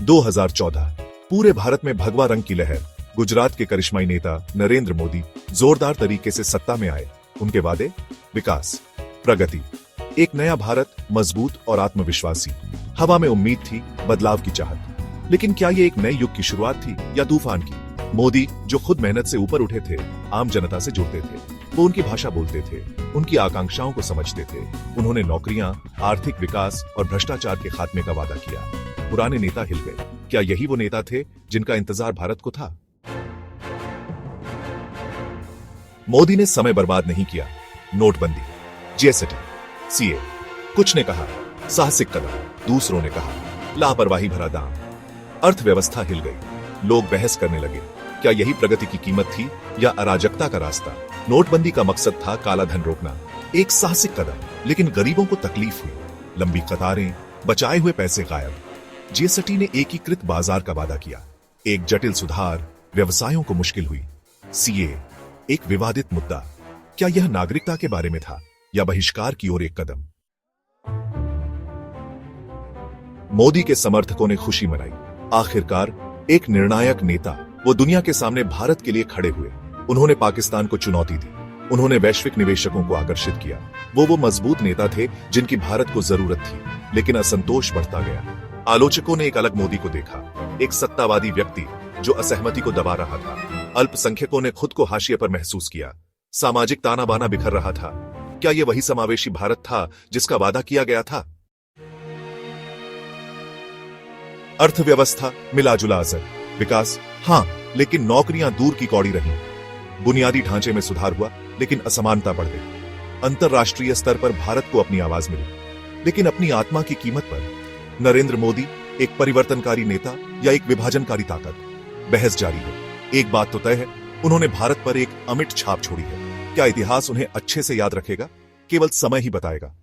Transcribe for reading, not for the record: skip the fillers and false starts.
2014 पूरे भारत में भगवा रंग की लहर। गुजरात के करिश्माई नेता नरेंद्र मोदी जोरदार तरीके से सत्ता में आए। उनके वादे, विकास, प्रगति, एक नया भारत, मजबूत और आत्मविश्वासी। हवा में उम्मीद थी, बदलाव की चाहत। लेकिन क्या ये एक नए युग की शुरुआत थी या तूफान की? मोदी, जो खुद मेहनत से ऊपर उठे थे, आम जनता से जुड़ते थे, वो उनकी भाषा बोलते थे, उनकी आकांक्षाओं को समझते थे। उन्होंने नौकरियां, आर्थिक विकास और भ्रष्टाचार के खात्मे का वादा किया। पुराने नेता हिल गए। क्या यही वो नेता थे जिनका इंतजार भारत को था? मोदी ने समय बर्बाद नहीं किया। नोटबंदी, जीएसटी, सीए, कुछ ने कहा साहसिक कदम, दूसरों ने कहा लापरवाही भरा दाम। अर्थव्यवस्था हिल गई। लोग बहस करने लगे, क्या यही प्रगति की कीमत थी या अराजकता का रास्ता? नोटबंदी का मकसद था काला धन रोकना। एक साहसिक कदम, लेकिन गरीबों को तकलीफ हुई। लंबी कतारें, बचाए हुए पैसे गायब। जीएसटी ने एकीकृत बाजार का वादा किया। एक जटिल सुधार, व्यवसायों को मुश्किल हुई। सीए, एक विवादित मुद्दा। क्या यह नागरिकता के बारे में था या बहिष्कार की ओर एक कदम? मोदी के समर्थकों ने खुशी मनाई। आखिरकार एक निर्णायक नेता, वो दुनिया के सामने भारत के लिए खड़े हुए। उन्होंने पाकिस्तान को चुनौती दी। उन्होंने वैश्विक निवेशकों को आकर्षित किया। वो मजबूत नेता थे जिनकी भारत को जरूरत थी। लेकिन असंतोष बढ़ता गया। आलोचकों ने एक अलग मोदी को देखा, एक सत्तावादी व्यक्ति जो असहमति को दबा रहा था। अल्पसंख्यकों ने खुद को हाशिए पर महसूस किया। सामाजिक ताना बाना बिखर रहा था। क्या यह वही समावेशी भारत था जिसका वादा किया गया था? अर्थव्यवस्था मिला जुला असर। विकास, हां, लेकिन नौकरियां दूर की कौड़ी रहीं। बुनियादी ढांचे में सुधार हुआ, लेकिन असमानता बढ़ गई। अंतरराष्ट्रीय स्तर पर भारत को अपनी आवाज मिली, लेकिन अपनी आत्मा की कीमत पर। नरेंद्र मोदी एक परिवर्तनकारी नेता या एक विभाजनकारी ताकत? बहस जारी है। एक बात तो तय है, उन्होंने भारत पर एक अमिट छाप छोड़ी है। क्या इतिहास उन्हें अच्छे से याद रखेगा? केवल समय ही बताएगा।